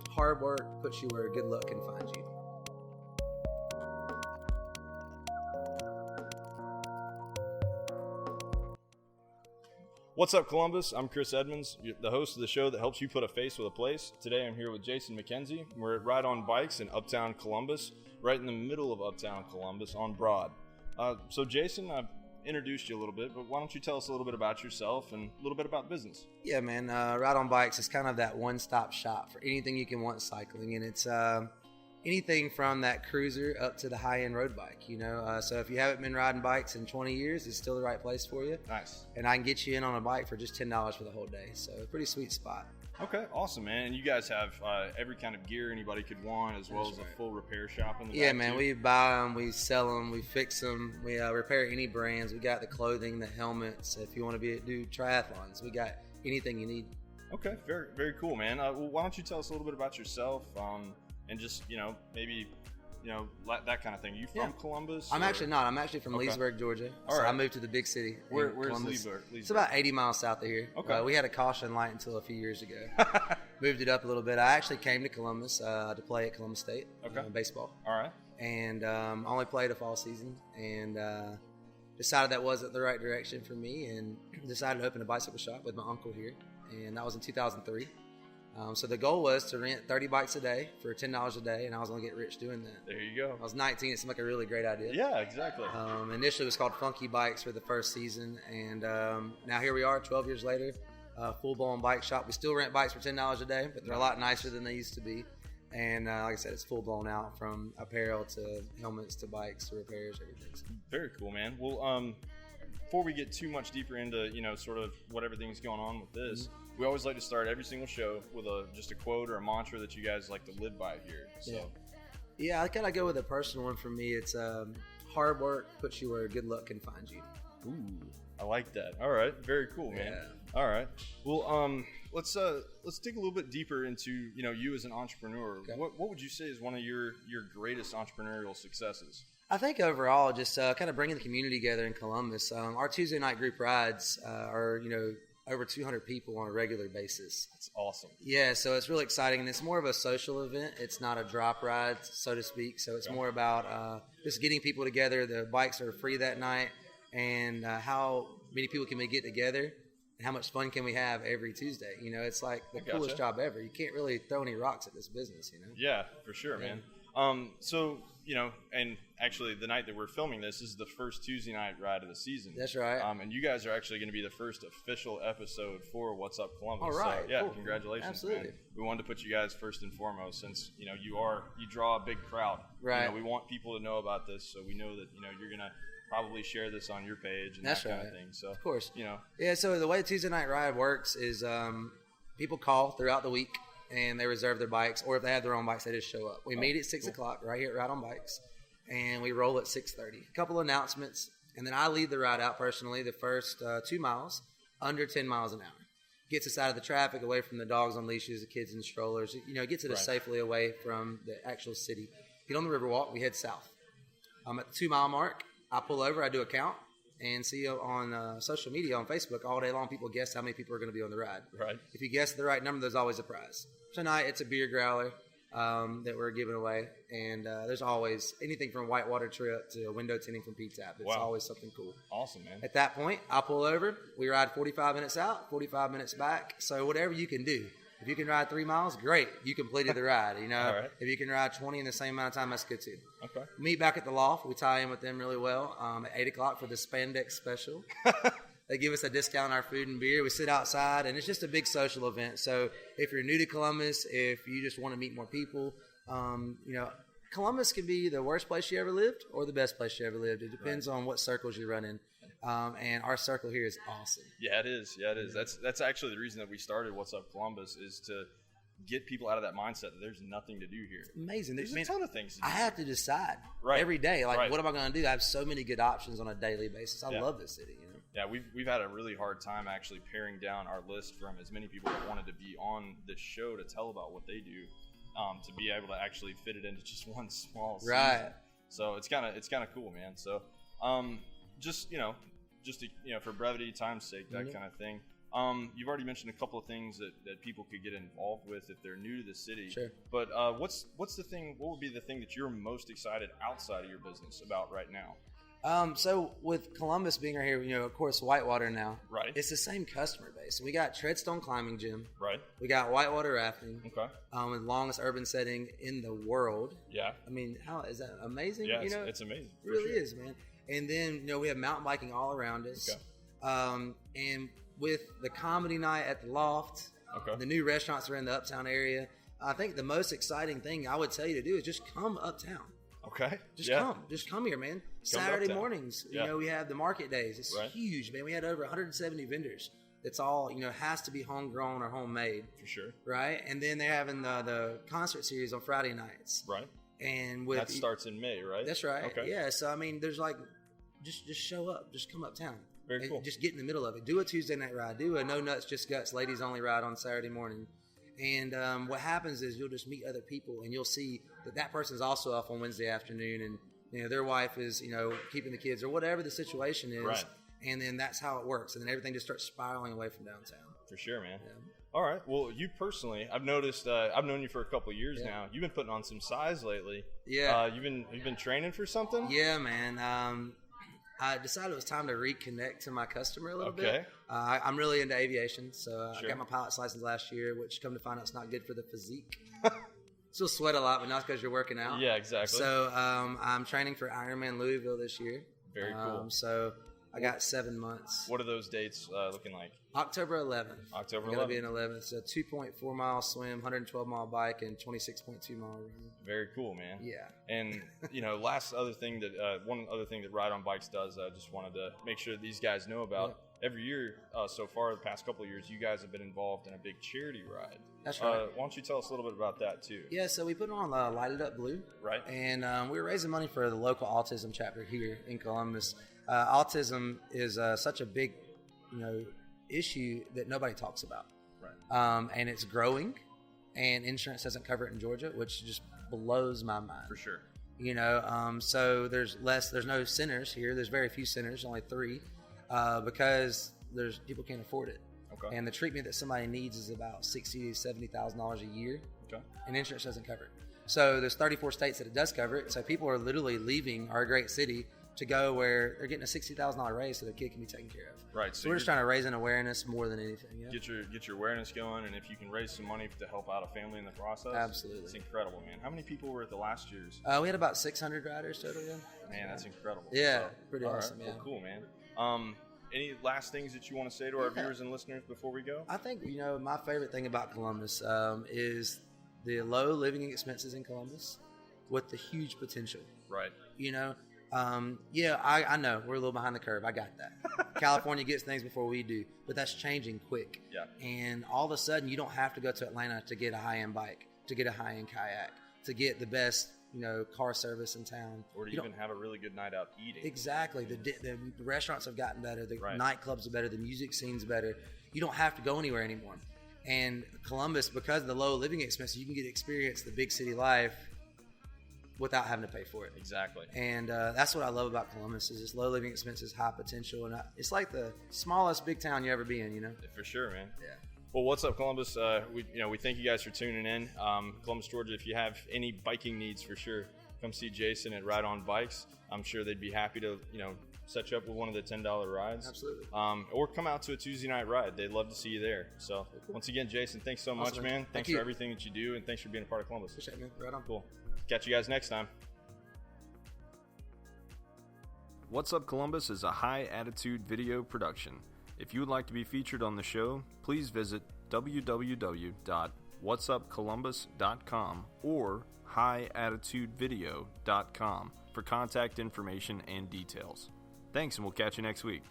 hard work puts you where good luck can find you. What's up, Columbus? I'm Chris Edmonds, the host of the show that helps you put a face with a place. Today I'm here with Jason McKenzie. We're at Ride On Bikes in Uptown Columbus, right in the middle of Uptown Columbus on Broad. So Jason, I've introduced you a little bit, but why don't you tell us a little bit about yourself and a little bit about business? Yeah, man. Ride On Bikes is kind of that one-stop shop for anything you can want cycling, and it's anything from that cruiser up to the high-end road bike, so if you haven't been riding bikes in 20 years, it's still the right place for you. Nice. And I can get you in on a bike for just $10 for the whole day, so a pretty sweet spot. Okay, awesome, man. And you guys have every kind of gear anybody could want, as well as a full repair shop in the back, man, too. We buy them, we sell them, we fix them, we repair any brands. We got the clothing, the helmets. If you want to do triathlons, we got anything you need. Okay, very, very cool, man. Well, why don't you tell us a little bit about yourself, and just, maybe, that kind of thing. You from Columbus? I'm actually not. I'm actually from Leesburg, Georgia. All so right. I moved to the big city. Where's Columbus. Leesburg? It's about 80 miles south of here. Okay. We had a caution light until a few years ago. Moved it up a little bit. I actually came to Columbus to play at Columbus State, baseball. All right. And only played a fall season, and decided that wasn't the right direction for me, and decided to open a bicycle shop with my uncle here, and that was in 2003. So the goal was to rent 30 bikes a day for $10 a day, and I was going to get rich doing that. There you go. I was 19. It seemed like a really great idea. Yeah, exactly. Initially, it was called Funky Bikes for the first season, and now here we are 12 years later, full-blown bike shop. We still rent bikes for $10 a day, but they're a lot nicer than they used to be. And like I said, it's full-blown out, from apparel to helmets to bikes to repairs, everything. So. Very cool, man. Well, before we get too much deeper into, sort of what everything's going on with this, we always like to start every single show with just a quote or a mantra that you guys like to live by here. So. Yeah, I kind of go with a personal one for me. It's hard work puts you where good luck can find you. Ooh, I like that. All right, very cool, man. Yeah. All right. Well, let's dig a little bit deeper into you as an entrepreneur. Okay. What would you say is one of your greatest entrepreneurial successes? I think overall, just kind of bringing the community together in Columbus. Our Tuesday night group rides are over 200 people on a regular basis. That's awesome. Yeah, so it's really exciting, and it's more of a social event. It's not a drop ride, so to speak. So it's more about just getting people together. The bikes are free that night, and how many people can we get together, and how much fun can we have every Tuesday? It's like the coolest job ever. You can't really throw any rocks at this business, Yeah, for sure, man. So, and actually the night that we're filming this is the first Tuesday night ride of the season. That's right. And you guys are actually going to be the first official episode for What's Up Columbus. All right. So, yeah, cool. Congratulations, Absolutely. man. We wanted to put you guys first and foremost since, you draw a big crowd. Right. We want people to know about this, so we know that, you're going to probably share this on your page and That's that kind right. of thing. So, of course. Yeah, so the way the Tuesday night ride works is people call throughout the week, and they reserve their bikes, or if they have their own bikes, they just show up. We meet at 6 o'clock right here at Ride On Bikes, and we roll at 6:30. A couple of announcements, and then I lead the ride out personally, the first 2 miles, under 10 miles an hour. Gets us out of the traffic, away from the dogs on leashes, the kids in strollers. Gets us safely away from the actual city. Get on the Riverwalk, we head south. At the 2 mile mark, I pull over, I do a count, and see on social media, on Facebook, all day long, people guess how many people are going to be on the ride. Right. If you guess the right number, there's always a prize. Tonight, it's a beer growler that we're giving away, and there's always anything from whitewater trip to window tinting from Pete's App. It's always something cool. Awesome, man. At that point, I pull over. We ride 45 minutes out, 45 minutes back. So whatever you can do. If you can ride 3 miles, great. You completed the ride. All right. If you can ride 20 in the same amount of time, that's good too. Okay. Meet back at the loft. We tie in with them really well at 8 o'clock for the Spandex special. They give us a discount on our food and beer. We sit outside, and it's just a big social event. So if you're new to Columbus, if you just want to meet more people, Columbus can be the worst place you ever lived or the best place you ever lived. It depends on what circles you run in. And our circle here is awesome. Yeah, it is. That's actually the reason that we started What's Up Columbus, is to get people out of that mindset that there's nothing to do here. It's amazing. There's a ton of things to do. I have to decide Right. every day, Right. what am I going to do? I have so many good options on a daily basis. I love this city. Yeah, we've had a really hard time actually paring down our list from as many people that wanted to be on this show to tell about what they do, to be able to actually fit it into just one small season. Right. So it's kind of cool, man. So just to, for brevity, time's sake, that kind of thing. You've already mentioned a couple of things that people could get involved with if they're new to the city. Sure. But what's the thing? What would be the thing that you're most excited outside of your business about right now? So with Columbus being right here, of course, Whitewater now. Right. It's the same customer base. We got Treadstone Climbing Gym. Right. We got Whitewater Rafting. Okay. With the longest urban setting in the world. Yeah. I mean, how is that amazing? Yeah, it's amazing. It really is, man. And then, we have mountain biking all around us. Okay. And with the comedy night at the Loft, the new restaurants are in the Uptown area. I think the most exciting thing I would tell you to do is just come uptown. Okay. Just come here, man. Saturday mornings, we have the market days. It's huge, man. We had over 170 vendors. That's all, has to be homegrown or homemade. For sure. Right? And then they're having the concert series on Friday nights. Right. And that starts in May, right? That's right. Okay. Yeah. So, I mean, there's just show up. Just come uptown. Very cool. Just get in the middle of it. Do a Tuesday night ride. Do a No Nuts, Just Guts, ladies only ride on Saturday morning. And what happens is you'll just meet other people, and you'll see that person's also off on Wednesday afternoon, and their wife is keeping the kids or whatever the situation is, right. And then that's how it works, and then everything just starts spiraling away from downtown. For sure, man. Yeah. All right. Well, you personally, I've noticed. I've known you for a couple of years now. You've been putting on some size lately. Yeah. You've been training for something. Yeah, man. I decided it was time to reconnect to my customer a little bit. I'm really into aviation, so I got my pilot's license last year, which come to find out it's not good for the physique. Still sweat a lot, but not because you're working out. Yeah, exactly. So I'm training for Ironman Louisville this year. Very cool. So I got 7 months. What are those dates looking like? October 11th. October 11th. It'll be an 11th. It's a 2.4 mile swim, 112 mile bike, and 26.2 mile run. Very cool, man. Yeah. And one other thing that Ride on Bikes does, I just wanted to make sure that these guys know about. Yeah. Every year so far, the past couple of years, you guys have been involved in a big charity ride. That's right. Why don't you tell us a little bit about that too? Yeah, so we put on Light It Up Blue. Right. And we were raising money for the local autism chapter here in Columbus. Autism is such a big, issue that nobody talks about. Right. And it's growing, and insurance doesn't cover it in Georgia, which just blows my mind. For sure. So there's no centers here. There's very few centers, only 3, because people can't afford it. Okay. And the treatment that somebody needs is about $60,000 to $70,000 a year. Okay. And insurance doesn't cover it. So there's 34 states that it does cover it. So people are literally leaving our great city to go where they're getting a $60,000 raise so their kid can be taken care of. Right. So we're just trying to raise an awareness more than anything. Yeah? Get your awareness going, and if you can raise some money to help out a family in the process, absolutely, it's incredible, man. How many people were at the last year's? We had about 600 riders total. Man, that's incredible. Yeah, pretty awesome. Right. Yeah. Well, cool, man. Any last things that you want to say to our viewers and listeners before we go? I think my favorite thing about Columbus is the low living expenses in Columbus with the huge potential. Right. I know we're a little behind the curve. I got that. California gets things before we do, but that's changing quick. Yeah. And all of a sudden, you don't have to go to Atlanta to get a high-end bike, to get a high-end kayak, to get the best, car service in town. Or to even have a really good night out eating. Exactly. The restaurants have gotten better. The right. nightclubs are better. The music scene's better. You don't have to go anywhere anymore. And Columbus, because of the low living expenses, you can get to experience the big city life without having to pay for it. Exactly. And that's what I love about Columbus is its low living expenses, high potential, and it's like the smallest big town you ever be in, For sure, man. Yeah. Well, what's up, Columbus? We thank you guys for tuning in. Columbus, Georgia, if you have any biking needs, for sure, come see Jason at Ride on Bikes. I'm sure they'd be happy to, set you up with one of the $10 rides. Absolutely. Or come out to a Tuesday night ride. They'd love to see you there. So, once again, Jason, thanks so much, man. Thanks for everything that you do, and thanks for being a part of Columbus. Appreciate it, man. Right on. Cool. Catch you guys next time. What's Up Columbus is a high attitude video production. If you would like to be featured on the show, please visit www.whatsupcolumbus.com or highattitudevideo.com for contact information and details. Thanks, and we'll catch you next week.